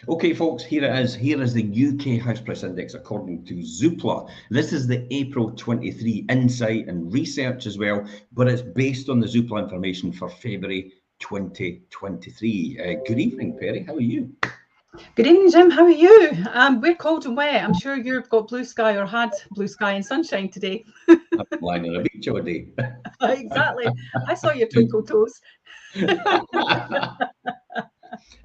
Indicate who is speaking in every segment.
Speaker 1: Okay, folks, here it is. Here is the UK House Price Index according to Zoopla. This is the April 23 insight and research as well, but it's based on the Zoopla information for February 2023. Good evening, Perry. How are you?
Speaker 2: Good evening, Jim. How are you? We're cold and wet. I'm sure you've got blue sky or had blue sky and sunshine today.
Speaker 1: I'm lying on a beach all day.
Speaker 2: Exactly. I saw your twinkle toes.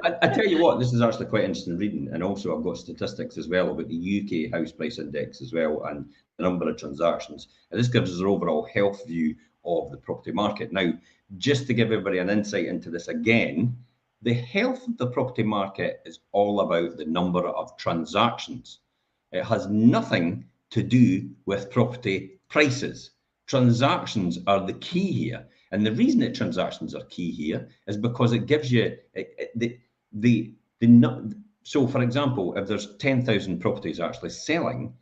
Speaker 1: I tell you what, this is actually quite interesting reading, and also I've got statistics as well about the UK House Price Index as well and the number of transactions. And this gives us an overall health view of the property market. Now, just to give everybody an insight into this again, the health of the property market is all about the number of transactions. It has nothing to do with property prices. Transactions are the key here. And the reason that transactions are key here is because it gives you so for example, if there's 10,000 properties actually selling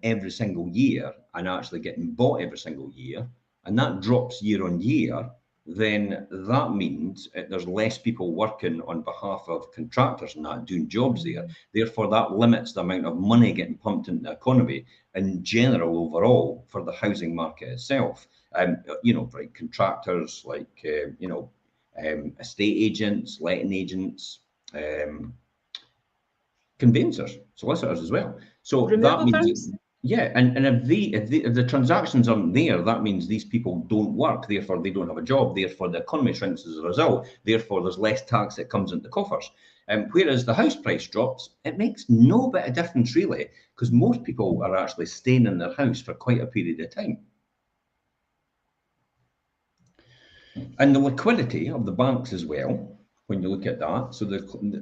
Speaker 1: every single year and actually getting bought every single year, and that drops year on year, then that means there's less people working on behalf of contractors and that doing jobs there. Therefore, that limits the amount of money getting pumped into the economy in general overall for the housing market itself. For contractors like estate agents, letting agents, conveyancers, solicitors as well. So
Speaker 2: Removal
Speaker 1: that means
Speaker 2: firms?
Speaker 1: yeah, and if the transactions aren't there, that means these people don't work, therefore they don't have a job, therefore the economy shrinks as a result, therefore there's less tax that comes into the coffers. Whereas the house price drops, it makes no bit of difference really, because most people are actually staying in their house for quite a period of time. And the liquidity of the banks as well, when you look at that, so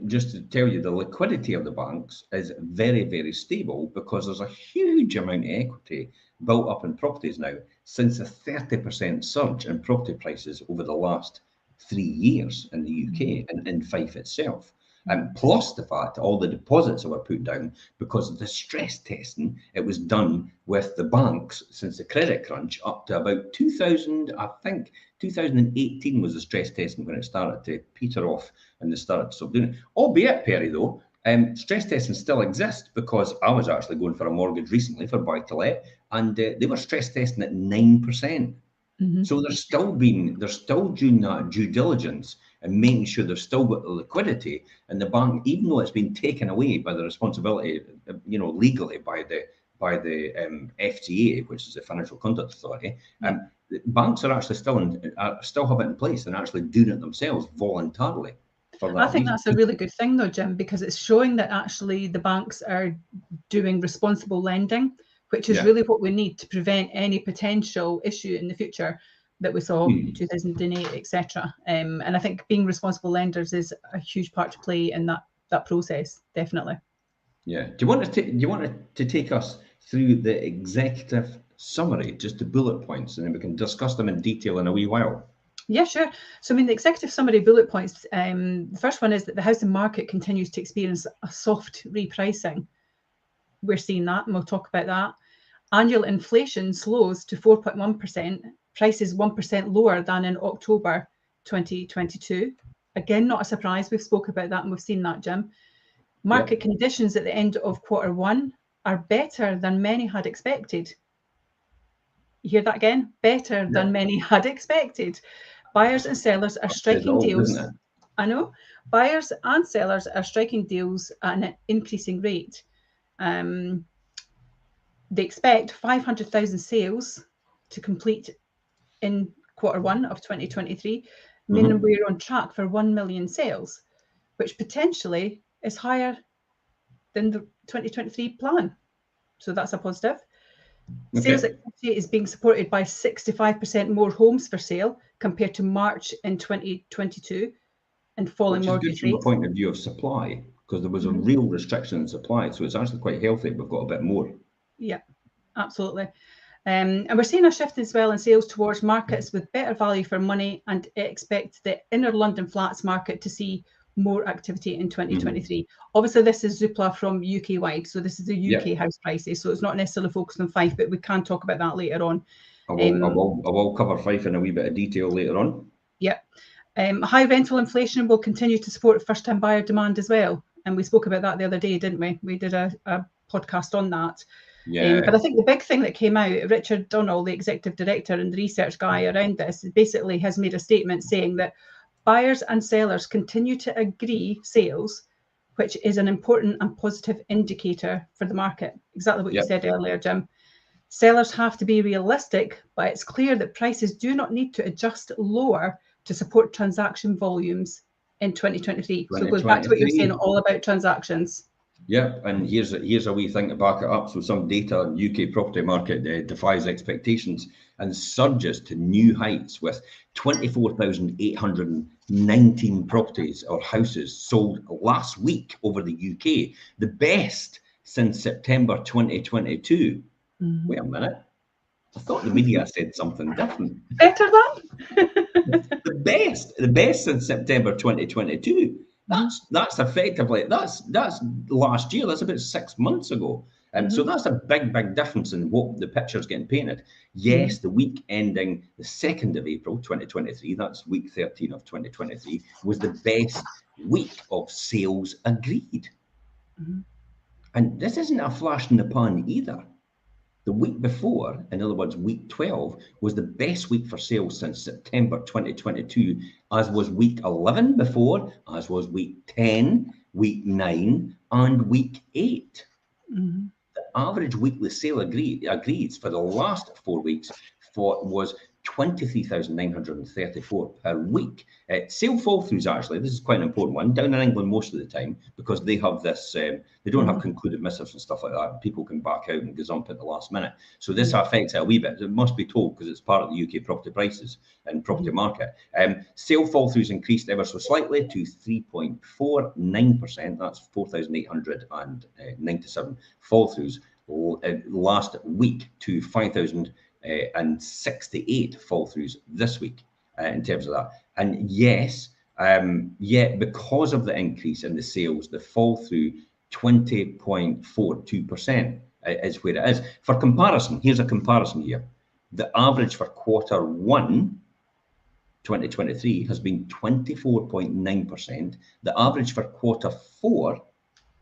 Speaker 1: just to tell you, the liquidity of the banks is very, very stable because there's a huge amount of equity built up in properties now since a 30% surge in property prices over the last 3 years in the UK and in Fife itself. And plus the fact all the deposits that were put down because of the stress testing, it was done with the banks since the credit crunch up to about 2000, I think 2018 was the stress testing when it started to peter off and they started to stop doing it. Albeit, Perry, though, stress testing still exists because I was actually going for a mortgage recently for buy-to-let and they were stress testing at 9%. So they're still doing that due diligence and making sure they've still got the liquidity, and the bank, even though it's been taken away by the responsibility, legally by the FCA, which is the Financial Conduct Authority, banks are actually still have it in place and actually doing it themselves voluntarily.
Speaker 2: I think that's a really good thing though, Jim, because it's showing that actually the banks are doing responsible lending, which is really what we need to prevent any potential issue in the future that we saw in 2008, etc. And I think being responsible lenders is a huge part to play in that process, definitely.
Speaker 1: Yeah. Do you want to take us through the executive summary, just the bullet points, and then we can discuss them in detail in a wee while?
Speaker 2: Yeah, sure. So, the executive summary bullet points, the first one is that the housing market continues to experience a soft repricing. We're seeing that, and we'll talk about that. Annual inflation slows to 4.1%, prices 1% lower than in October 2022. Again, not a surprise. We've spoke about that and we've seen that, Jim. Market conditions at the end of Q1 are better than many had expected. You hear that again? Better than many had expected. Buyers and sellers are striking deals. I know. Buyers and sellers are striking deals at an increasing rate. They expect 500,000 sales to complete in Q1 of 2023, meaning we're on track for 1 million sales, which potentially is higher than the 2023 plan. So that's a positive. Sales activity is being supported by 65% more homes for sale compared to March in 2022 and falling mortgage rates.
Speaker 1: From the point of view of supply, because there was a real restriction in supply, so it's actually quite healthy. We've got a bit more.
Speaker 2: Yeah, absolutely. And we're seeing a shift as well in sales towards markets with better value for money, and expect the inner London flats market to see more activity in 2023. Obviously, this is Zoopla from UK wide, so this is the UK house prices, so it's not necessarily focused on Fife, but we can talk about that later on.
Speaker 1: I will cover Fife in a wee bit of detail later on.
Speaker 2: Yeah. High rental inflation will continue to support first-time buyer demand as well. And we spoke about that the other day, didn't we? We did a podcast on that.
Speaker 1: Yeah.
Speaker 2: But I think the big thing that came out, Richard Donald, the executive director and the research guy around this, basically has made a statement saying that buyers and sellers continue to agree sales, which is an important and positive indicator for the market. Exactly what you said earlier, Jim. Sellers have to be realistic, but it's clear that prices do not need to adjust lower to support transaction volumes in 2023. So it goes back to what you're saying, all about transactions.
Speaker 1: Yep, and here's a wee thing to back it up. So some data on UK property market defies expectations and surges to new heights with 24,819 properties or houses sold last week over the UK, the best since September 2022. Wait a minute. I thought the media said something different.
Speaker 2: Better than?
Speaker 1: The best since September 2022. That's effectively that's last year. That's about 6 months ago. So that's a big difference in what the picture's getting painted. Yes, the week ending the 2nd of April 2023, that's week 13 of 2023, was the best week of sales agreed. And this isn't a flash in the pan either. The week before, in other words, week 12, was the best week for sales since September 2022, as was week 11 before, as was week 10, week 9, and week 8. The average weekly sale agreed for the last 4 weeks was 23,934 per week. Sale fall-throughs, actually, this is quite an important one, down in England most of the time, because they have this, they don't have concluded missives and stuff like that. People can back out and gazump at the last minute. So this affects it a wee bit. It must be told because it's part of the UK property prices and property market. Sale fall-throughs increased ever so slightly to 3.49%. That's 4,897 fall-throughs last week to 5,068 fall-throughs this week in terms of that. And yes, because of the increase in the sales, the fall-through 20.42% is where it is. For comparison, here's a comparison here. The average for quarter 1 2023 has been 24.9%. The average for quarter 4,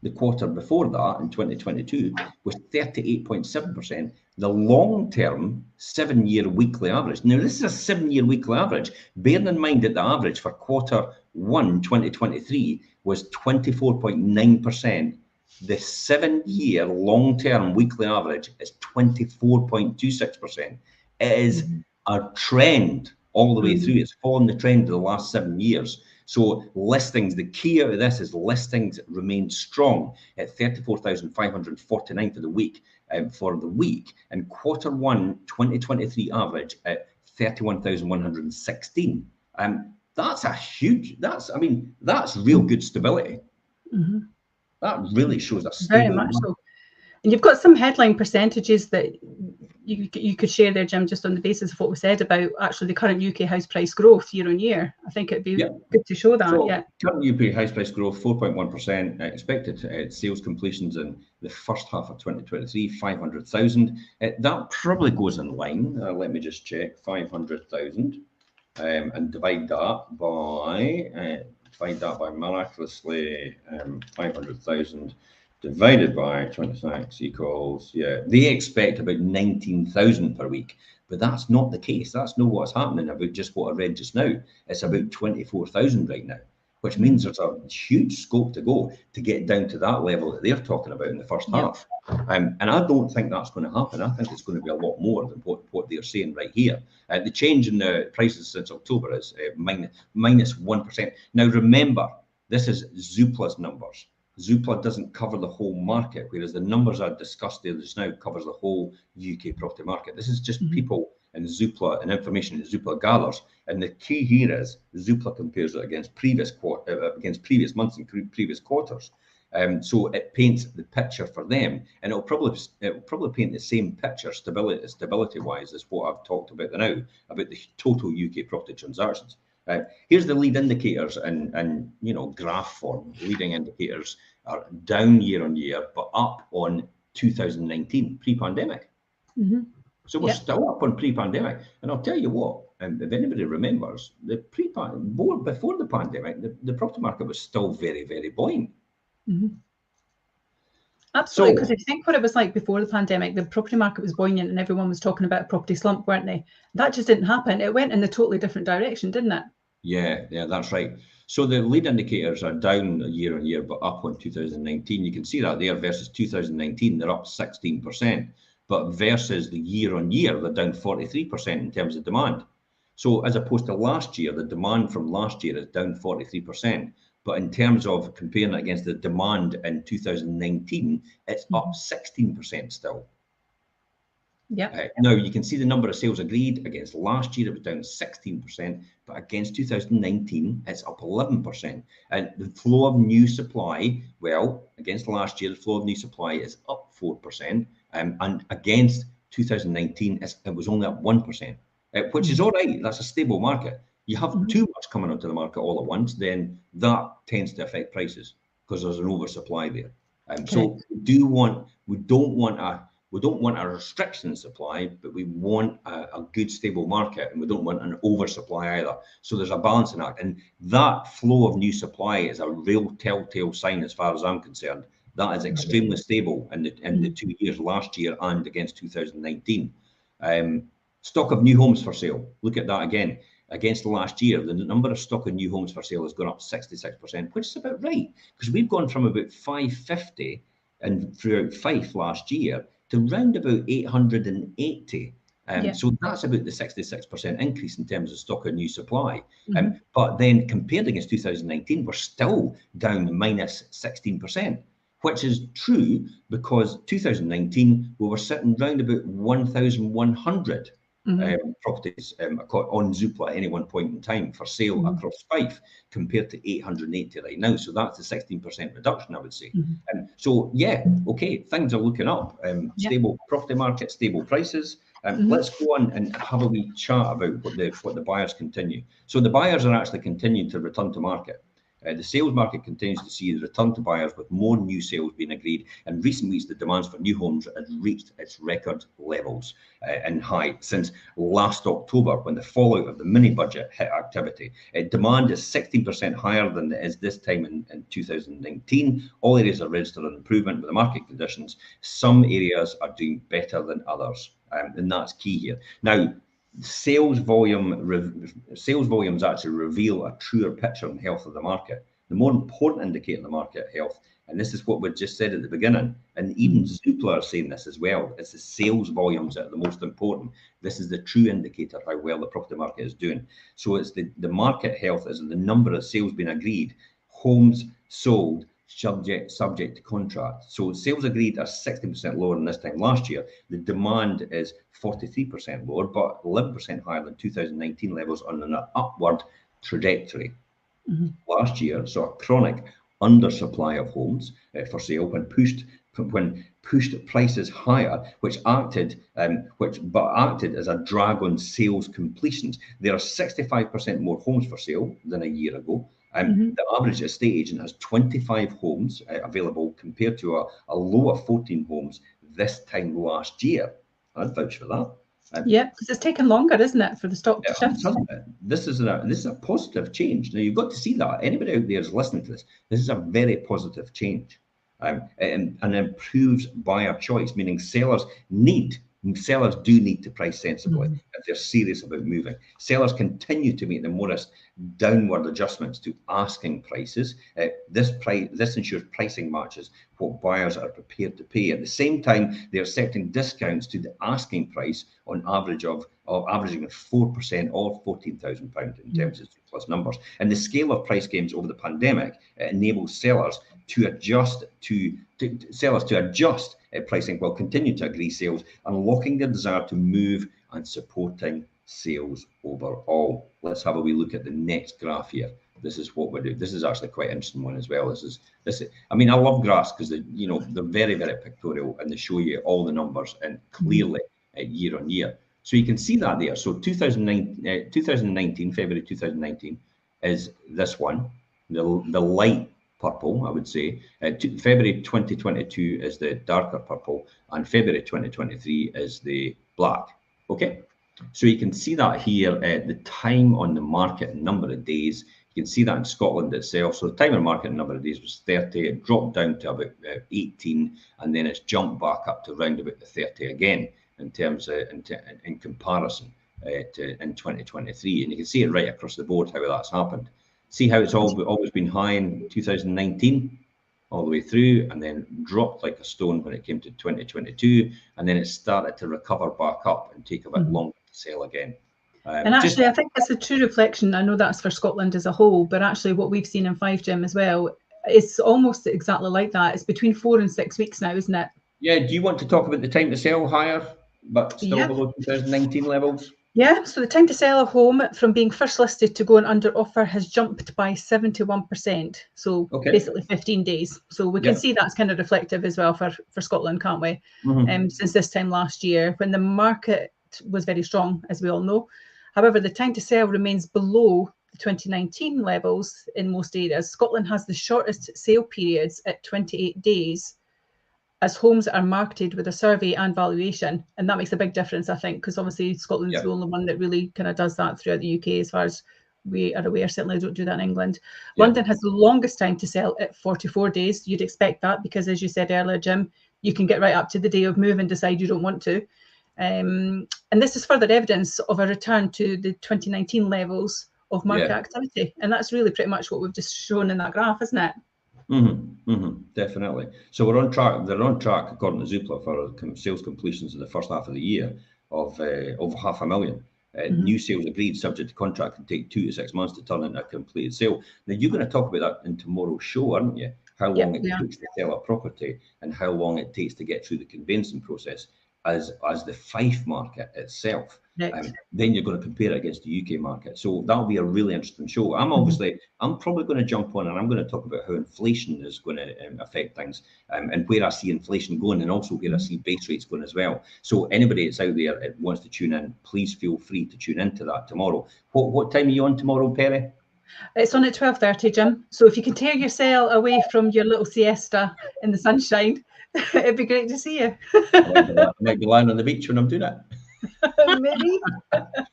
Speaker 1: the quarter before that in 2022, was 38.7%. The long-term 7-year weekly average. Now, this is a 7-year weekly average. Bearing in mind that the average for quarter 1 2023 was 24.9%. The 7-year long-term weekly average is 24.26%. It is a trend all the way through. It's following the trend of the last 7 years. So listings, the key out of this is listings remain strong at 34,549 for the week, and quarter 1 2023 average at 31,116. That's real good stability. That really shows a stable.
Speaker 2: Very much so. And you've got some headline percentages that you could share there, Jim, just on the basis of what we said about actually the current UK house price growth year on year. I think it'd be good to show that.
Speaker 1: So, current UK house price growth 4.1%. Expected sales completions in the first half of 2023, 500,000. That probably goes in line. Let me just check. 500,000, and divide that by miraculously 500,000. divided by 26 equals, they expect about 19,000 per week, but that's not the case. That's not what's happening about just what I read just now. It's about 24,000 right now, which means there's a huge scope to go to get down to that level that they're talking about in the first half. And I don't think that's going to happen. I think it's going to be a lot more than what they're saying right here. The change in the prices since October is minus 1%. Now, remember, this is Zoopla's numbers. Zoopla doesn't cover the whole market, whereas the numbers I discussed there just now covers the whole UK property market. This is just people and Zoopla and information that Zoopla gathers. And the key here is Zoopla compares it against previous months and previous quarters. So it paints the picture for them, and it'll probably paint the same picture stability-wise as what I've talked about now about the total UK property transactions. Here's the lead indicators and graph form. Leading indicators are down year on year, but up on 2019 pre-pandemic. So we're still up on pre-pandemic. And I'll tell you what, if anybody remembers, before the pandemic, the property market was still very, very buoyant.
Speaker 2: Absolutely, because if you think what it was like before the pandemic, the property market was buoyant and everyone was talking about a property slump, weren't they? That just didn't happen. It went in a totally different direction, didn't it?
Speaker 1: Yeah, that's right. So the lead indicators are down year on year, but up on 2019. You can see that there versus 2019, they're up 16%. But versus the year on year, they're down 43% in terms of demand. So as opposed to last year, the demand from last year is down 43%. But in terms of comparing it against the demand in 2019, it's up 16% still.
Speaker 2: Yeah.
Speaker 1: Now you can see the number of sales agreed against last year, it was down 16%, but against 2019, it's up 11%. And the flow of new supply, well, against last year, the flow of new supply is up 4%, and against 2019, it was only up 1%, which is all right. That's a stable market. You have too much coming onto the market all at once, then that tends to affect prices because there's an oversupply there. So we don't want a restriction in supply, but we want a good stable market, and we don't want an oversupply either. So there's a balancing act, and that flow of new supply is a real telltale sign as far as I'm concerned. That is extremely stable in the 2 years, last year and against 2019. Stock of new homes for sale, look at that again. Against last year, the number of stock of new homes for sale has gone up 66%, which is about right, because we've gone from about 550 and throughout Fife last year to round about 880. So that's about the 66% increase in terms of stock of new supply. But then compared against 2019, we're still down minus 16%, which is true because 2019, we were sitting round about 1,100 properties on Zoopla at any one point in time for sale across Fife, compared to 880 right now. So that's a 16% reduction, I would say. So yeah, okay, things are looking up. Stable property market, stable prices. Let's go on and have a wee chat about what the buyers continue. So the buyers are actually continuing to return to market. The sales market continues to see the return to buyers, with more new sales being agreed. In recent weeks, the demands for new homes has reached its record levels and high since last October, when the fallout of the mini budget hit activity. Demand is 16% higher than it is this time in 2019. All areas are registered an improvement with the market conditions. Some areas are doing better than others, and that's key here. Now, sales volumes actually reveal a truer picture on health of the market. The more important indicator of the market health, and this is what we just said at the beginning, and even Zoopla are saying this as well, it's the sales volumes that are the most important. This is the true indicator of how well the property market is doing. So it's the market health is the number of sales being agreed, homes sold, subject to contract. So sales agreed are 60% lower than this time last year. The demand is 43% lower, but 11% higher than 2019 levels on an upward trajectory. Last year saw a chronic undersupply of homes for sale when pushed prices higher, which acted as a drag on sales completions. There are 65% more homes for sale than a year ago. The average estate agent has 25 homes available compared to a low of 14 homes this time last year. I'd vouch for that.
Speaker 2: Yeah, because it's taken longer, isn't it, for the stock to shift?
Speaker 1: This is a positive change. Now, you've got to see that. Anybody out there is listening to this. This is a very positive change, and improves buyer choice, meaning sellers do need to price sensibly if they're serious about moving. Sellers continue to make the modest downward adjustments to asking prices. This ensures pricing matches what buyers are prepared to pay. At the same time, they're setting discounts to the asking price on average averaging at 4% or £14,000 in terms of plus numbers. And the scale of price gains over the pandemic enables sellers to adjust pricing while continuing to agree sales, unlocking their desire to move and supporting sales overall. Let's have a wee look at the next graph here. This is what we do. This is actually quite an interesting one as well. I mean, I love graphs because they're very, very pictorial, and they show you all the numbers and clearly year on year. So you can see that there. So 2019, February 2019 is this one, the light purple, I would say. February 2022 is the darker purple, and February 2023 is the black. Okay, so you can see that here at the time on the market, number of days. You You can see that in Scotland itself. So the time on market in a number of days was 30. It dropped down to about 18, and then it's jumped back up to around about the 30 again in terms in comparison in 2023. And you can see it right across the board how that's happened. See how it's always been high in 2019 all the way through, and then dropped like a stone when it came to 2022, and then it started to recover back up and take a bit longer to sell again.
Speaker 2: And actually, I think it's a true reflection. I know that's for Scotland as a whole, but actually what we've seen in 5Gem as well, it's almost exactly like that. It's between 4 and 6 weeks now, isn't it?
Speaker 1: Yeah, do you want to talk about the time to sell higher, but still below 2019 levels?
Speaker 2: Yeah, so the time to sell a home from being first listed to going under offer has jumped by 71%. So basically 15 days. So we can see that's kind of reflective as well for Scotland, can't we? Since this time last year, when the market was very strong, as we all know. However, the time to sell remains below the 2019 levels in most areas. Scotland has the shortest sale periods at 28 days as homes are marketed with a survey and valuation. And that makes a big difference, I think, because obviously Scotland's the only one that really kind of does that throughout the UK, as far as we are aware. Certainly I don't do that in England. London has the longest time to sell at 44 days. You'd expect that because, as you said earlier, Jim, you can get right up to the day of move and decide you don't want to. And this is further evidence of a return to the 2019 levels of market activity. And that's really pretty much what we've just shown in that graph, isn't it?
Speaker 1: Definitely. So we're on track. They're on track, according to Zoopla, for sales completions in the first half of the year of over 500,000. New sales agreed subject to contract can take 2 to 6 months to turn into a completed sale. Now, you're going to talk about that in tomorrow's show, aren't you? How long it takes to sell a property and how long it takes to get through the conveyancing process as the Fife market itself. Then you're going to compare it against the UK market. So that'll be a really interesting show. I'm probably going to jump on and I'm going to talk about how inflation is going to affect things and where I see inflation going, and also where I see base rates going as well. So anybody that's out there that wants to tune in, please feel free to tune into that tomorrow. What time are you on tomorrow, Perry?
Speaker 2: It's on at 12:30, Jim. So if you can tear yourself away from your little siesta in the sunshine, it'd be great to see you.
Speaker 1: I might be lying on the beach when I'm doing it.
Speaker 2: Maybe.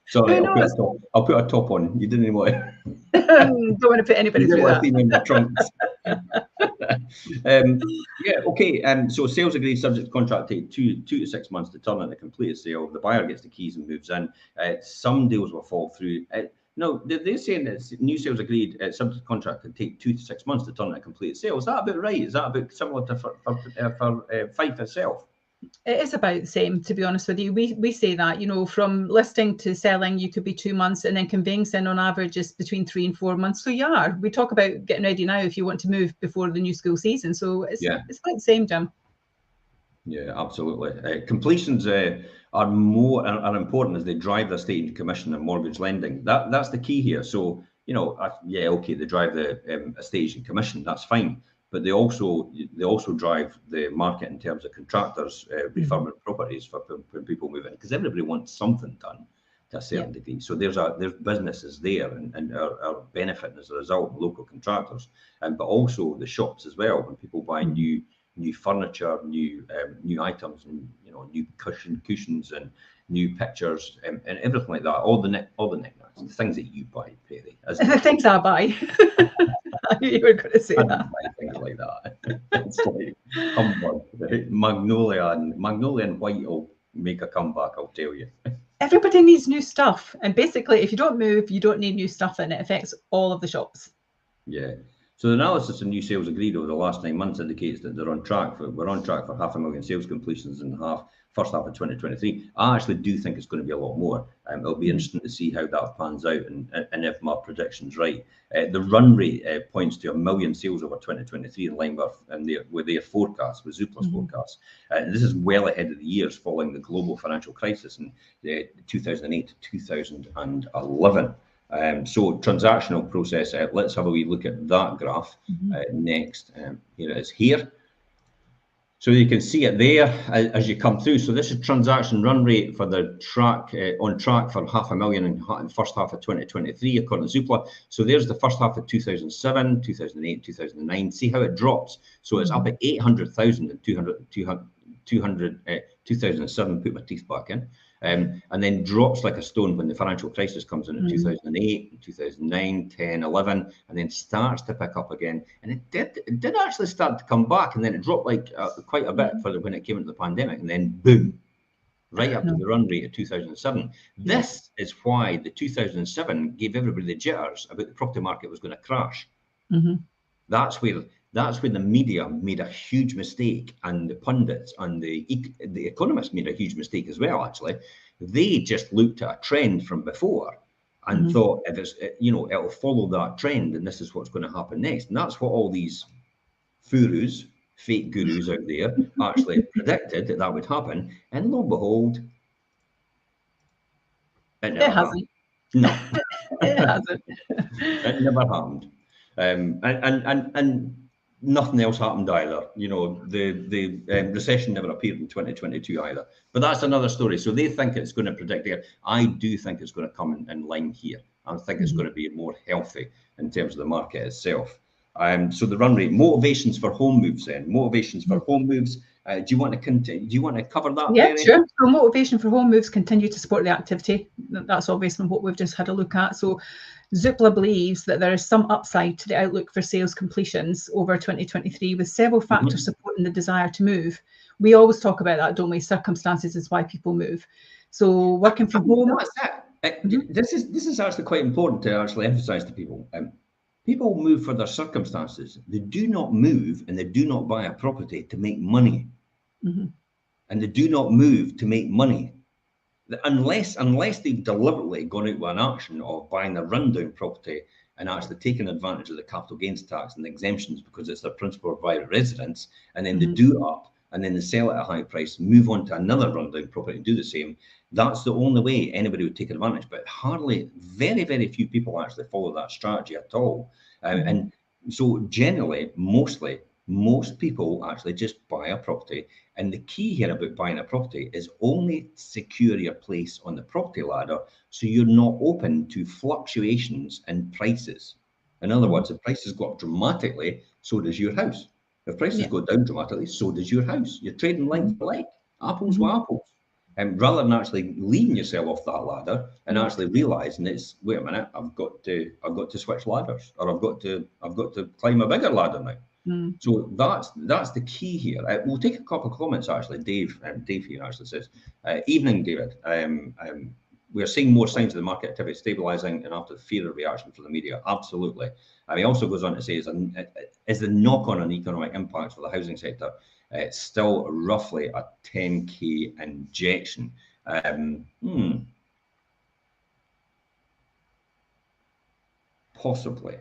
Speaker 1: Sorry, I'll put a top on. You didn't want to.
Speaker 2: Don't want to put anybody through that.
Speaker 1: In my trunks. So sales agreed subject to contract take 2 to 6 months to turn into a completed sale. The buyer gets the keys and moves in. Some deals will fall through. No, they're saying that new sales agreed subject to contract can take 2 to 6 months to turn into a completed sale. Is that about right? Is that about similar to for Fife itself?
Speaker 2: It is about the same, to be honest with you. We say that, you know, from listing to selling, you could be 2 months, and then conveyancing on average is between 3 and 4 months. So we talk about getting ready now if you want to move before the new school season. So it's about the same, Jim.
Speaker 1: Yeah, absolutely. Completions are important as they drive the estate into commission and mortgage lending. That's the key here. So, you know, they drive the estate into commission. That's fine. But they also drive the market in terms of contractors refurbing properties for when people move in, because everybody wants something done to a certain degree. So there's businesses there and are benefiting as a result of local contractors, but also the shops as well. When people buy new furniture, new items, and new cushions and new pictures and everything like that. All the knickknacks, the things that you buy, Perry.
Speaker 2: The things I buy. I knew you were going to say that.
Speaker 1: Things like that. It's like humbug. Magnolia and white will make a comeback, I'll tell you.
Speaker 2: Everybody needs new stuff, and basically, if you don't move, you don't need new stuff, and it affects all of the shops.
Speaker 1: Yeah. So the analysis of new sales agreed over the last 9 months indicates that we're on track for 500,000 sales completions in the first half of 2023. I actually do think it's going to be a lot more. It'll be interesting to see how that pans out and if my prediction's right. The run rate points to 1 million sales over 2023 in line with their forecast, with Zoopla's forecast. This is well ahead of the years following the global financial crisis in 2008 to 2011. So transactional process, let's have a wee look at that graph next. Here it is here. So you can see it there as you come through. So this is transaction run rate for the on track for 500,000 in the first half of 2023, according to Zoopla. So there's the first half of 2007, 2008, 2009. See how it drops. So it's up at 800,000 in 2007, put my teeth back in. and then drops like a stone when the financial crisis comes in 2008, 2009, 10, 11, and then starts to pick up again. And it did actually start to come back, and then it dropped like quite a bit for when it came into the pandemic, and then boom, right up to the run rate of 2007. This is why the 2007 gave everybody the jitters about the property market was going to crash. That's where the media made a huge mistake, and the pundits and the economists made a huge mistake as well. Actually, they just looked at a trend from before and thought, if it's, it'll follow that trend, and this is what's going to happen next. And that's what all these furus, fake gurus out there, actually predicted that would happen. And lo and behold, it never happened. No,
Speaker 2: it hasn't.
Speaker 1: It never happened. And nothing else happened either. The recession never appeared in 2022 either. But that's another story. So they think it's going to predict it. I do think it's going to come in line here. I think it's going to be more healthy in terms of the market itself. So the run rate, motivations for home moves then. Motivations for home moves. Do you want to continue? Do you want to cover that?
Speaker 2: Yeah,
Speaker 1: Mary?
Speaker 2: sure. So motivation for home moves continue to support the activity. That's obviously what we've just had a look at. So Zoopla believes that there is some upside to the outlook for sales completions over 2023, with several factors supporting the desire to move. We always talk about that, don't we? Circumstances is why people move. So working from home.
Speaker 1: That's it. This is actually quite important to actually emphasize to people. People move for their circumstances. They do not move, and they do not buy a property to make money. And they do not move to make money. Unless they've deliberately gone out with an action of buying a rundown property and actually taking advantage of the capital gains tax and the exemptions because it's their principal or private residence, and then they do it up, and then they sell it at a high price, move on to another rundown property and do the same. That's the only way anybody would take advantage. But very, very few people actually follow that strategy at all. And so generally, most people actually just buy a property. And the key here about buying a property is only secure your place on the property ladder so you're not open to fluctuations in prices. In other words, if prices go up dramatically, so does your house. If prices go down dramatically, so does your house. You're trading like for like, apples with apples. And rather than actually leaving yourself off that ladder and actually realizing it's, wait a minute, I've got to switch ladders, or I've got to climb a bigger ladder now. So that's the key here. We'll take a couple of comments actually. Dave here actually says, "Evening, David. We are seeing more signs of the market activity stabilizing, and after the fear of reaction from the media, absolutely." And he also goes on to say, "Is the knock-on on economic impacts for the housing sector still roughly a 10k injection?" Possibly.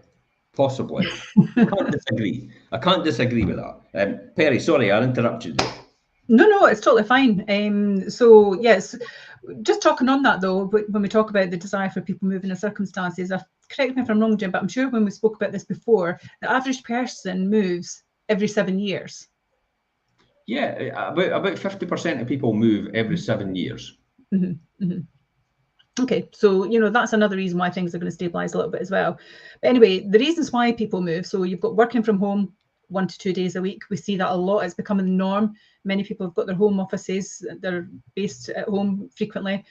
Speaker 1: I can't disagree with that. Perry, sorry, I interrupted you.
Speaker 2: No, it's totally fine. So yes, just talking on that though, when we talk about the desire for people moving in circumstances, correct me if I'm wrong, Jim, but I'm sure when we spoke about this before, the average person moves every 7 years.
Speaker 1: Yeah, about 50% of people move every 7 years.
Speaker 2: Okay, so that's another reason why things are going to stabilize a little bit as well. But anyway, the reasons why people move. So you've got working from home 1 to 2 days a week. We see that a lot. It's becoming the norm. Many people have got their home offices. They're based at home frequently.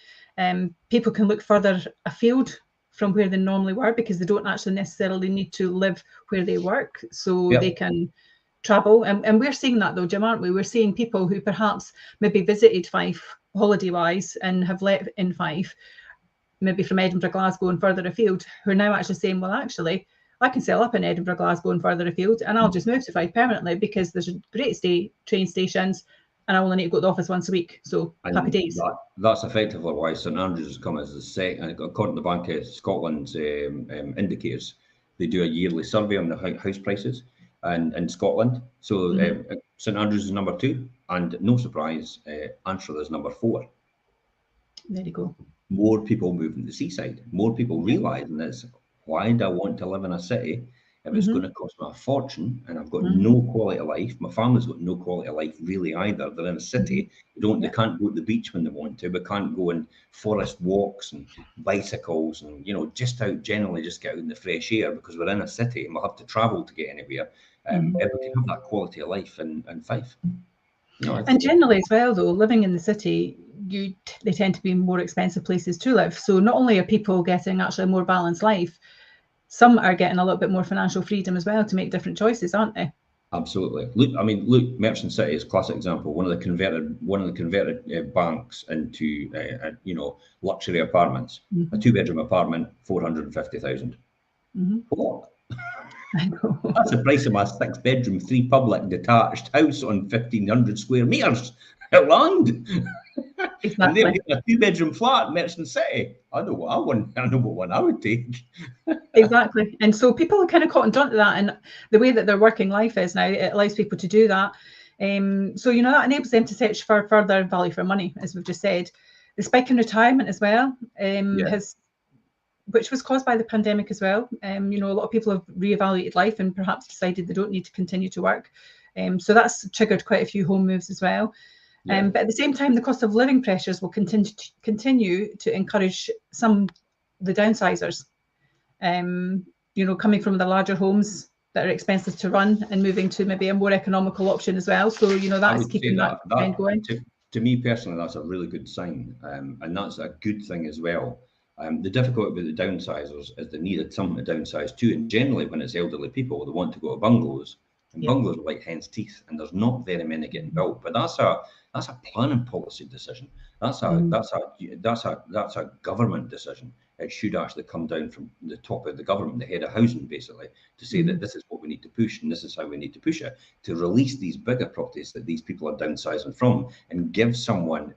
Speaker 2: People can look further afield from where they normally were because they don't actually necessarily need to live where they work. So they can travel. And we're seeing that though, Jim, aren't we? We're seeing people who perhaps maybe visited Fife holiday-wise and have let in Fife, maybe from Edinburgh, Glasgow and further afield, who are now actually saying, well, actually, I can sell up in Edinburgh, Glasgow and further afield, and I'll just move to Fife permanently because there's great train stations and I only need to go to the office once a week. So happy days.
Speaker 1: That's effectively why St Andrews has come as the second, according to the Bank of Scotland's indicators, they do a yearly survey on the house prices in Scotland. So St Andrews is number 2, and no surprise, Anstruther is number 4.
Speaker 2: There you go.
Speaker 1: More people moving to the seaside. More people realising this. Why do I want to live in a city if it's going to cost me a fortune and I've got no quality of life? My family's got no quality of life really either. They're in a city. They can't go to the beach when they want to. They can't go on forest walks and bicycles and just out generally just get out in the fresh air because we're in a city and we'll have to travel to get anywhere. If we can have that quality of life in Fife. No,
Speaker 2: And generally as well, though, living in the city, they tend to be more expensive places to live. So not only are people getting actually a more balanced life, some are getting a little bit more financial freedom as well to make different choices, aren't they?
Speaker 1: absolutely. Look, I mean, look, Merchant City is a classic example. One of the converted banks into luxury apartments. A 2-bedroom apartment, 450,000. What?
Speaker 2: I know.
Speaker 1: That's the price of my 6-bedroom, 3 public detached house on 1,500 square metres of land. And they're
Speaker 2: Exactly.
Speaker 1: getting a 2-bedroom flat in Merchant City. I know what I want. I know what one I would take.
Speaker 2: Exactly. And so people are kind of caught onto that, and the way that their working life is now, it allows people to do that. So, that enables them to search for further value for money, as we've just said. The spike in retirement as well which was caused by the pandemic as well. A lot of people have reevaluated life and perhaps decided they don't need to continue to work. So that's triggered quite a few home moves as well.
Speaker 1: Yeah.
Speaker 2: But at the same time, the cost of living pressures will continue to encourage the downsizers. Coming from the larger homes that are expensive to run and moving to maybe a more economical option as well. So, that's keeping that trend going.
Speaker 1: To me personally, that's a really good sign. And that's a good thing as well. The difficulty with the downsizers is they needed something to downsize to. And generally, when it's elderly people, they want to go to bungalows. And bungalows are like hen's teeth, and there's not very many getting built. But that's a planning policy decision. That's a government decision. It should actually come down from the top of the government, the head of housing, basically, to say that this is what we need to push and this is how we need to push it, to release these bigger properties that these people are downsizing from and give someone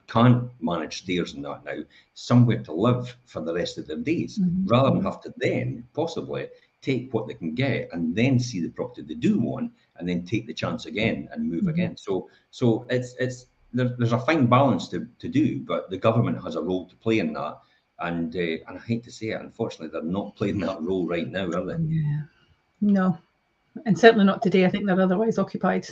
Speaker 1: can't manage stairs and that now, somewhere to live for the rest of their days, rather than have to then possibly take what they can get and then see the property they do want and then take the chance again and move again. So there's a fine balance to do, but the government has a role to play in that. And I hate to say it, unfortunately, they're not playing that role right now, are they?
Speaker 2: Yeah. No, and certainly not today. I think they're otherwise occupied.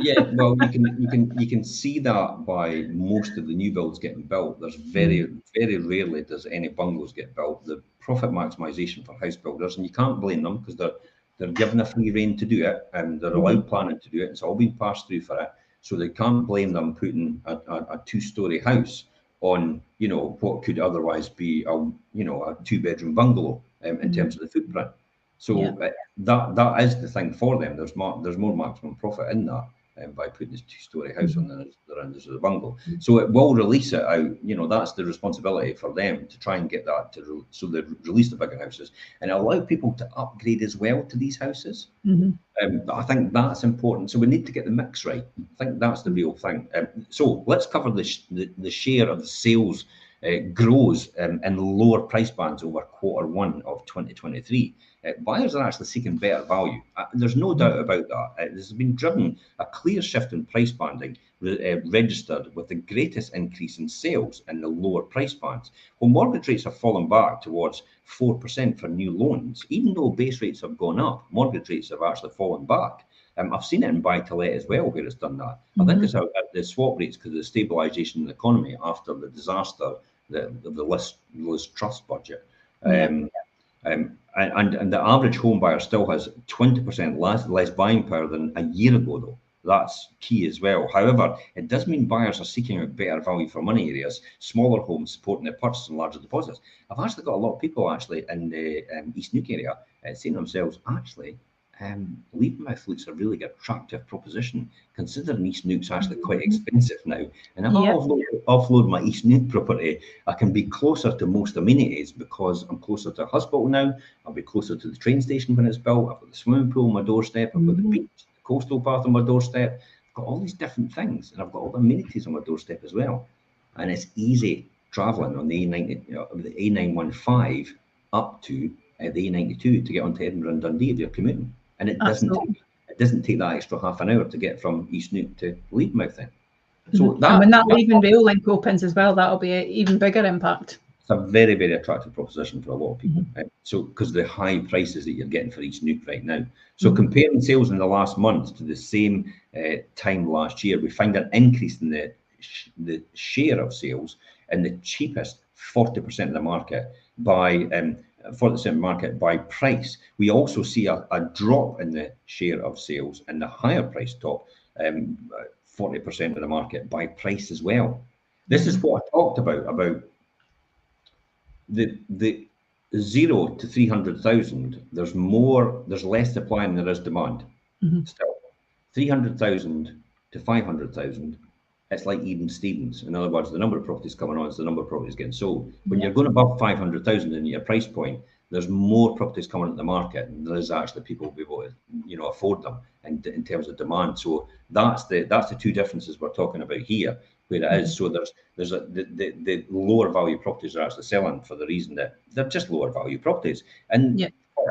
Speaker 1: Yeah, well, you can see that by most of the new builds getting built. There's very rarely does any bungalows get built. The profit maximisation for house builders, and you can't blame them because they're given a free rein to do it, and they're allowed planning to do it. It's all been passed through for it, so they can't blame them putting a 2-story house on what could otherwise be a 2-bedroom bungalow in terms of the footprint. So that is the thing for them. There's more maximum profit in that by putting this 2-story house on the rounders of the bungalow. So it will release it out. That's the responsibility for them to try and get that so they release the bigger houses and allow people to upgrade as well to these houses. I think that's important. So we need to get the mix right. I think that's the real thing. So let's cover the share of the sales grows in lower price bands over Q1 of 2023. Buyers are actually seeking better value. There's no doubt about that. There's been driven a clear shift in price banding registered with the greatest increase in sales in the lower price bands. Well, mortgage rates have fallen back towards 4% for new loans. Even though base rates have gone up, mortgage rates have actually fallen back. I've seen it in buy-to-let as well, where it's done that. I think it's the swap rates because of the stabilisation in the economy after the disaster, the Liz Truss budget. And the average home buyer still has 20% less buying power than a year ago, though. That's key as well. However, it does mean buyers are seeking out better value for money areas, smaller homes supporting their purchase and larger deposits. I've actually got a lot of people actually in the East Neuk area saying to themselves, actually, Levenmouth looks a really attractive proposition, considering East Neuk's actually quite expensive now. And if I offload my East Neuk property, I can be closer to most amenities because I'm closer to a hospital now. I'll be closer to the train station when it's built. I've got the swimming pool on my doorstep. I've got the beach, the coastal path on my doorstep. I've got all these different things, and I've got all the amenities on my doorstep as well. And it's easy travelling on the the A915 up to the A92 to get onto Edinburgh and Dundee if you're commuting. And it doesn't take that extra half an hour to get from East Neuk to Levenmouth then. So
Speaker 2: and when that Leven rail link opens as well, that'll be an even bigger impact.
Speaker 1: It's a very, very attractive proposition for a lot of people. So because of the high prices that you're getting for East Neuk right now. So comparing sales in the last month to the same time last year, we find an increase in the share of sales in the cheapest 40% of the market by 40% market by price. We also see a drop in the share of sales in the higher price top 40% of the market by price as well. This is what I talked about the 0 to 300,000. There's less supply than there is demand. Still, 300,000 to 500,000, it's like even Stevens. In other words, the number of properties coming on is the number of properties getting sold. When you're going above 500,000 in your price point, there's more properties coming into the market, and there's actually people who will be able to, afford them in terms of demand. So that's the two differences we're talking about here, where it is. So the lower value properties are actually selling for the reason that they're just lower value properties, and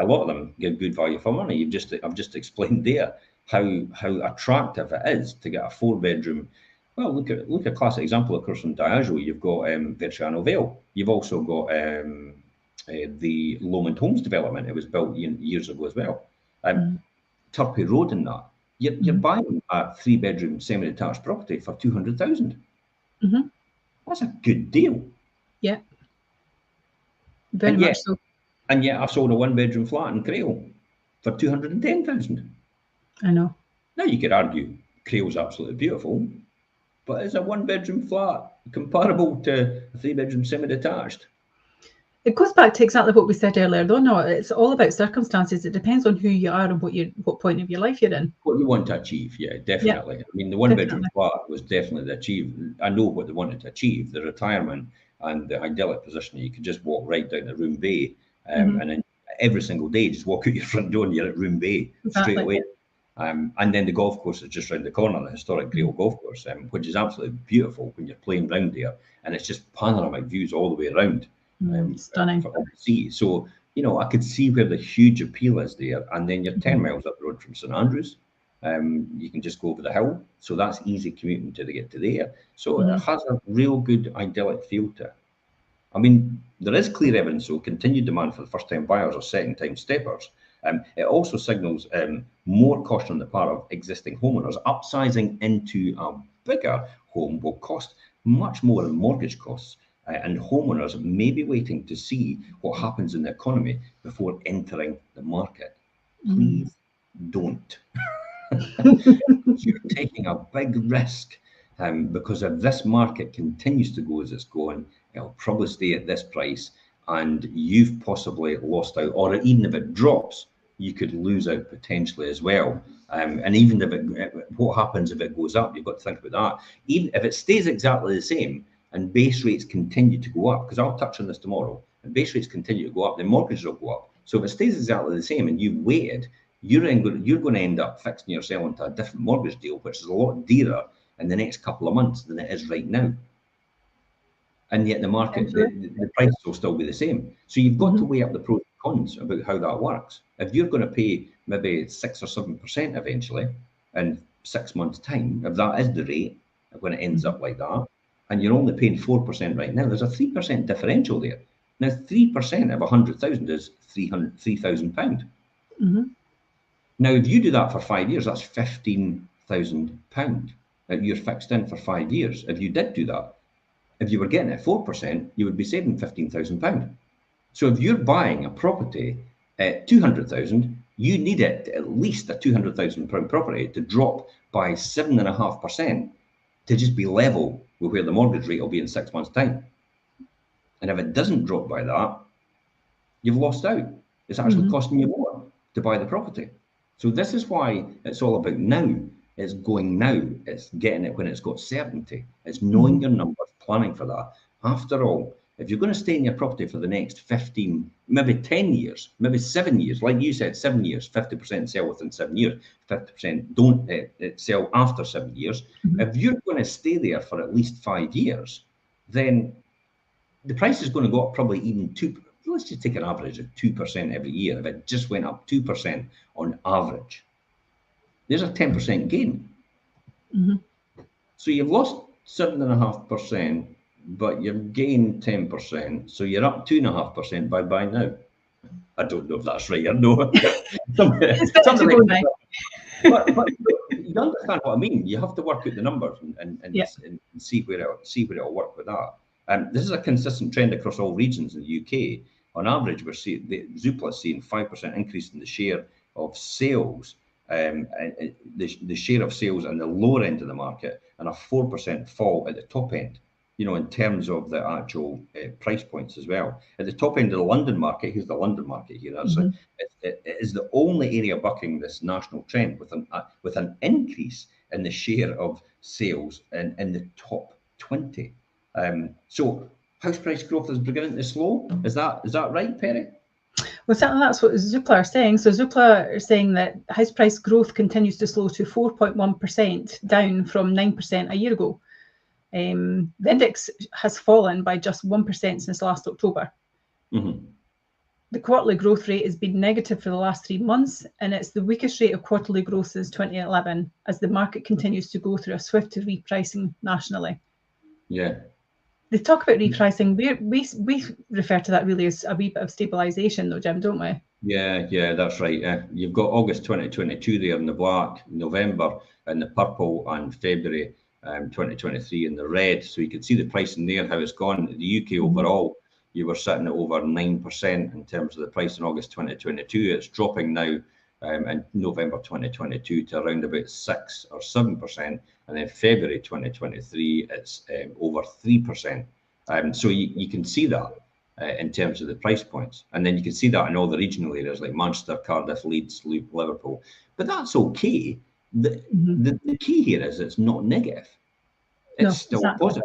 Speaker 1: a lot of them get good value for money. I've just explained there how attractive it is to get a 4-bedroom. Well, look at a classic example, of course, from Diageo. You've got Verciano Vale. You've also got the Lomond Homes development. It was built years ago as well. Turpey Road and that. You're buying a 3-bedroom semi-detached property for 200,000. That's a good deal.
Speaker 2: Yeah. Very much so.
Speaker 1: And yet I sold a 1-bedroom flat in Crail for 210,000.
Speaker 2: I know.
Speaker 1: Now you could argue Crail's absolutely beautiful, but is a 1-bedroom flat comparable to a 3-bedroom semi-detached?
Speaker 2: It goes back to exactly what we said earlier, though. No, it's all about circumstances. It depends on who you are and what point of your life you're in.
Speaker 1: What you want to achieve, yeah, definitely. Yeah, I mean, the 1-bedroom flat was definitely the achieve. I know what they wanted to achieve: the retirement and the idyllic position. You could just walk right down to Room Bay, and then every single day, just walk out your front door and you're at Room Bay straight away. And then the golf course is just round the corner, the historic Crail golf course, which is absolutely beautiful when you're playing round there, and it's just panoramic views all the way around.
Speaker 2: Stunning.
Speaker 1: For all to see. So, I could see where the huge appeal is there. And then you're 10 miles up the road from St Andrews. You can just go over the hill. So that's easy commuting to get to there. So it has a real good idyllic feel to it. I mean, there is clear evidence, so continued demand for the first-time buyers or second-time steppers. It also signals more caution on the part of existing homeowners. Upsizing into a bigger home will cost much more in mortgage costs. And homeowners may be waiting to see what happens in the economy before entering the market. Please don't. You're taking a big risk because if this market continues to go as it's going, it'll probably stay at this price, and you've possibly lost out. Or even if it drops, you could lose out potentially as well. And even if what happens if it goes up, you've got to think about that. Even if it stays exactly the same, and base rates continue to go up, because I'll touch on this tomorrow, and base rates continue to go up, then mortgages will go up. So if it stays exactly the same and you've waited, you're going to end up fixing yourself into a different mortgage deal, which is a lot dearer in the next couple of months than it is right now. And yet the market, the price will still be the same. So you've got to weigh up the pros and cons about how that works. If you're going to pay maybe 6 or 7% eventually in 6 months' time, if that is the rate when it ends up like that, and you're only paying 4% right now, there's a 3% differential there. Now, 3% of 100,000 is £3,000. Now, if you do that for 5 years, that's £15,000 that you're fixed in for 5 years. If you did do that, if you were getting it 4%, you would be saving £15,000. So if you're buying a property at 200,000, you need it at least a £200,000 property to drop by 7.5% to just be level with where the mortgage rate will be in 6 months' time. And if it doesn't drop by that, you've lost out. It's actually costing you more to buy the property. So this is why it's all about now. It's going now. It's getting it when it's got certainty. It's knowing your numbers, planning for that. After all, if you're going to stay in your property for the next 15, maybe 10 years, maybe 7 years, like you said, 7 years, 50% sell within 7 years, 50% don't sell after 7 years. If you're going to stay there for at least 5 years, then the price is going to go up probably even 2%. Let's just take an average of 2% every year. If it just went up 2% on average, there's a 10% gain. So you've lost 7.5%, but you've gained 10%. So you're up 2.5% by buying now. I don't know if that's right or no. Something like that. But you understand what I mean. You have to work out the numbers and see where it'll work with that. This is a consistent trend across all regions in the UK. On average, we're seeing Zoopla seeing 5% increase in the share of sales the share of sales in the lower end of the market, and a 4% fall at the top end, you know, in terms of the actual price points as well. At the top end of the London market, here's the London market here. It is the only area bucking this national trend with an increase in the share of sales in the top 20. So house price growth is beginning to slow. Is that right, Perry?
Speaker 2: Well, certainly that's what Zoopla are saying. So Zoopla are saying that house price growth continues to slow to 4.1%, down from 9% a year ago. The index has fallen by just 1% since last October.
Speaker 1: Mm-hmm.
Speaker 2: The quarterly growth rate has been negative for the last 3 months, and it's the weakest rate of quarterly growth since 2011, as the market continues to go through a swift repricing nationally.
Speaker 1: Yeah.
Speaker 2: They talk about repricing. We refer to that really as a wee bit of stabilisation, though, Jim, don't we?
Speaker 1: Yeah, that's right. You've got August 2022 there in the black, November in the purple, and February 2023 in the red. So you can see the pricing there, how it's gone. The UK overall, you were sitting at over 9% in terms of the price in August 2022. It's dropping now in November 2022 to around about 6 or 7%. And then February 2023, it's over 3%. So you can see that in terms of the price points. And then you can see that in all the regional areas like Manchester, Cardiff, Leeds, Liverpool. But that's okay. The key here is it's not negative. It's still positive.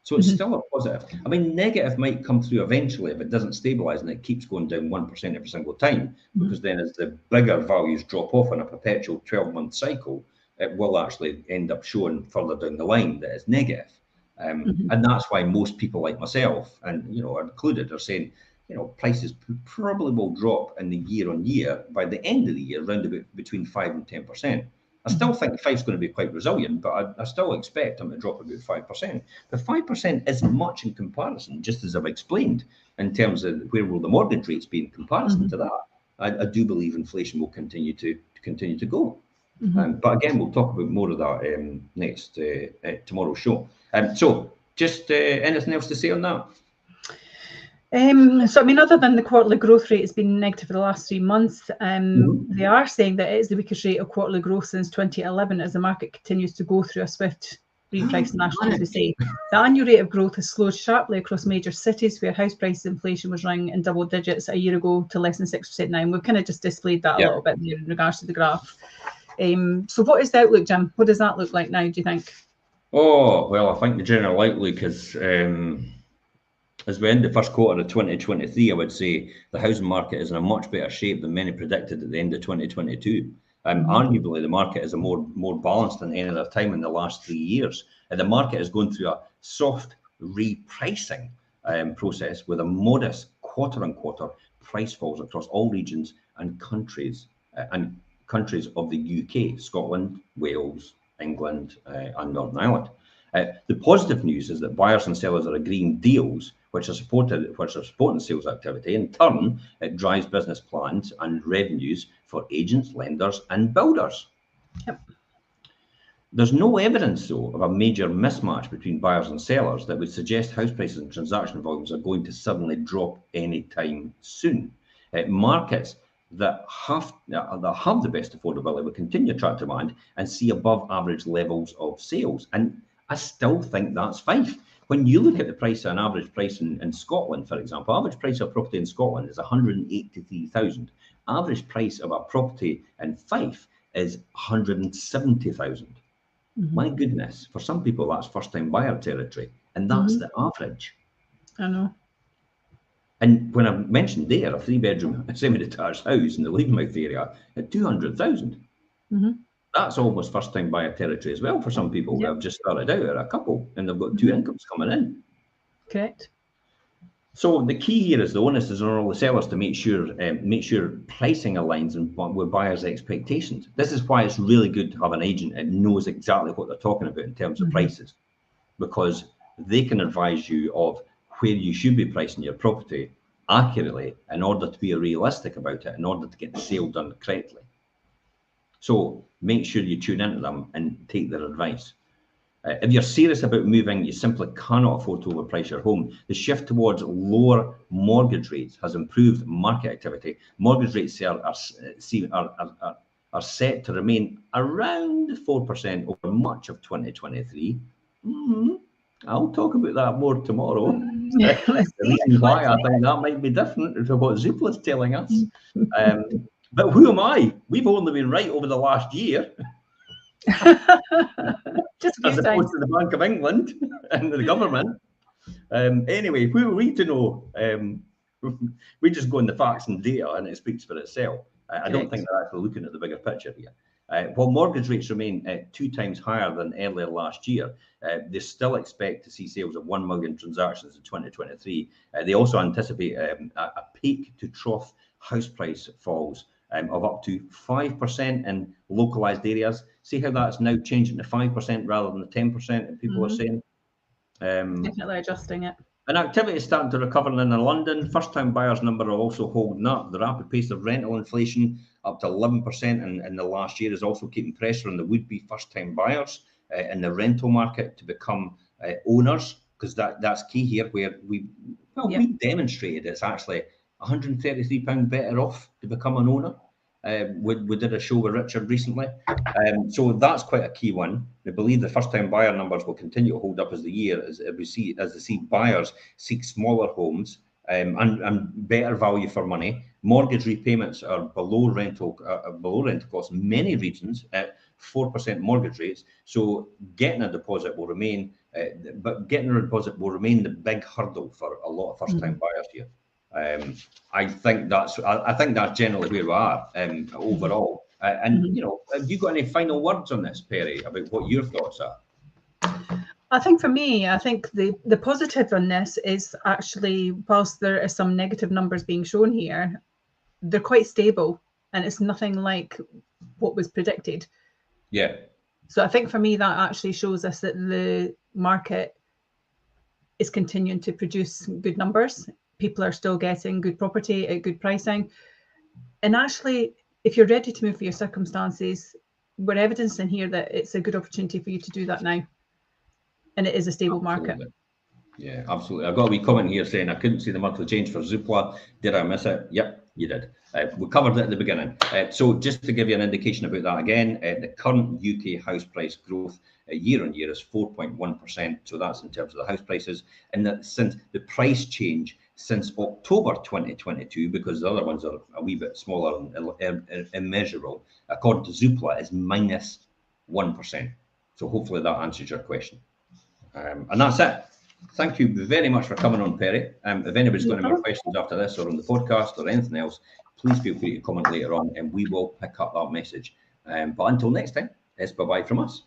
Speaker 1: So it's still a positive. I mean, negative might come through eventually if it doesn't stabilise and it keeps going down 1% every single time, because then as the bigger values drop off in a perpetual 12-month cycle, it will actually end up showing further down the line that it's negative. And that's why most people like myself, and you know, included, are saying, you know, prices probably will drop in the year on year by the end of the year, around about between 5 and 10%. I still think 5 is going to be quite resilient, but I still expect them to drop about 5%. But 5% isn't much in comparison, just as I've explained, in terms of where will the mortgage rates be in comparison to that. I do believe inflation will continue to go. But again, we'll talk about more of that next tomorrow's show. So just anything else to say on that?
Speaker 2: So, I mean, other than the quarterly growth rate has been negative for the last 3 months, they are saying that it is the weakest rate of quarterly growth since 2011, as the market continues to go through a swift reprice nationally, as we say. The annual rate of growth has slowed sharply across major cities, where house price inflation was running in double digits a year ago to less than 6% now. And we've kind of just displayed that a little bit there in regards to the graph. So what is the outlook, Jim? What does that look like now, do you think?
Speaker 1: Oh, well, I think the general outlook is, as we end the first quarter of 2023, I would say the housing market is in a much better shape than many predicted at the end of 2022. Arguably, the market is more balanced than any other time in the last 3 years. And the market is going through a soft repricing process with a modest quarter-on-quarter price falls across all regions and countries of the UK, Scotland, Wales, England, and Northern Ireland. The positive news is that buyers and sellers are agreeing deals which are supporting sales activity. In turn, it drives business plans and revenues for agents, lenders, and builders. There's no evidence, though, of a major mismatch between buyers and sellers that would suggest house prices and transaction volumes are going to suddenly drop anytime soon. Markets that have the best affordability will continue to attract demand and see above average levels of sales. And I still think that's fine. When you look at the price, an average price in Scotland, for example, average price of a property in Scotland is 183,000. Average price of a property in Fife is 170,000. My goodness, for some people that's first-time buyer territory, and that's the average.
Speaker 2: I know.
Speaker 1: And when I mentioned there a 3-bedroom semi-detached house in the Leadmouth area at 200,000, that's almost first-time buyer territory as well for some people who have just started out, or a couple, and they've got 2 incomes coming in.
Speaker 2: Correct.
Speaker 1: So the key here is the onus is on all the sellers to make sure pricing aligns with buyers' expectations. This is why it's really good to have an agent that knows exactly what they're talking about in terms of prices, because they can advise you of where you should be pricing your property accurately in order to be realistic about it, in order to get the sale done correctly. So make sure you tune into them and take their advice. If you're serious about moving, you simply cannot afford to overprice your home. The shift towards lower mortgage rates has improved market activity. Mortgage rates are set to remain around 4% over much of 2023. I'll talk about that more tomorrow. The reason why I think that might be different to what Zoopla is telling us. But who am I? We've only been right over the last year.
Speaker 2: Just
Speaker 1: as opposed to the Bank of England and the government. Anyway, who are we to know? We just go on the facts and data and it speaks for itself. I don't think they're actually looking at the bigger picture here. While mortgage rates remain 2 times higher than earlier last year, they still expect to see sales of 1 million transactions in 2023. They also anticipate a peak to trough house price falls of up to 5% in localised areas. See how that's now changing to 5% rather than the 10% that people are saying?
Speaker 2: Definitely adjusting it.
Speaker 1: And activity is starting to recover in London. First-time buyers number are also holding up. The rapid pace of rental inflation, up to 11% in the last year, is also keeping pressure on the would-be first-time buyers in the rental market to become owners, because that's key here, where we demonstrated it's actually £133 better off to become an owner. We did a show with Richard recently. So that's quite a key one. We believe the first-time buyer numbers will continue to hold up as the year, as they see buyers seek smaller homes and better value for money. Mortgage repayments are below rental costs in many regions at 4% mortgage rates. So getting a deposit will remain, the big hurdle for a lot of first-time buyers here. I think that's generally where we are overall. And have you got any final words on this, Perry, about what your thoughts are?
Speaker 2: I think for me, the positive on this is actually, whilst there are some negative numbers being shown here, they're quite stable and it's nothing like what was predicted.
Speaker 1: Yeah.
Speaker 2: So I think for me, that actually shows us that the market is continuing to produce good numbers. People are still getting good property at good pricing. And actually, if you're ready to move for your circumstances, we're evidencing here that it's a good opportunity for you to do that now. And it is a stable market.
Speaker 1: Yeah, absolutely. I've got a wee comment here saying I couldn't see the monthly change for Zoopla. Did I miss it? Yep, you did. We covered it at the beginning. So just to give you an indication about that again, the current UK house price growth year on year is 4.1%. So that's in terms of the house prices. And that since the price change since October 2022, because the other ones are a wee bit smaller and immeasurable, according to Zoopla, is minus 1%. So hopefully that answers your question. And that's it. Thank you very much for coming on, Perry. If anybody's got any more questions after this or on the podcast or anything else, please feel free to comment later on and we will pick up that message. But until next time, it's bye-bye from us.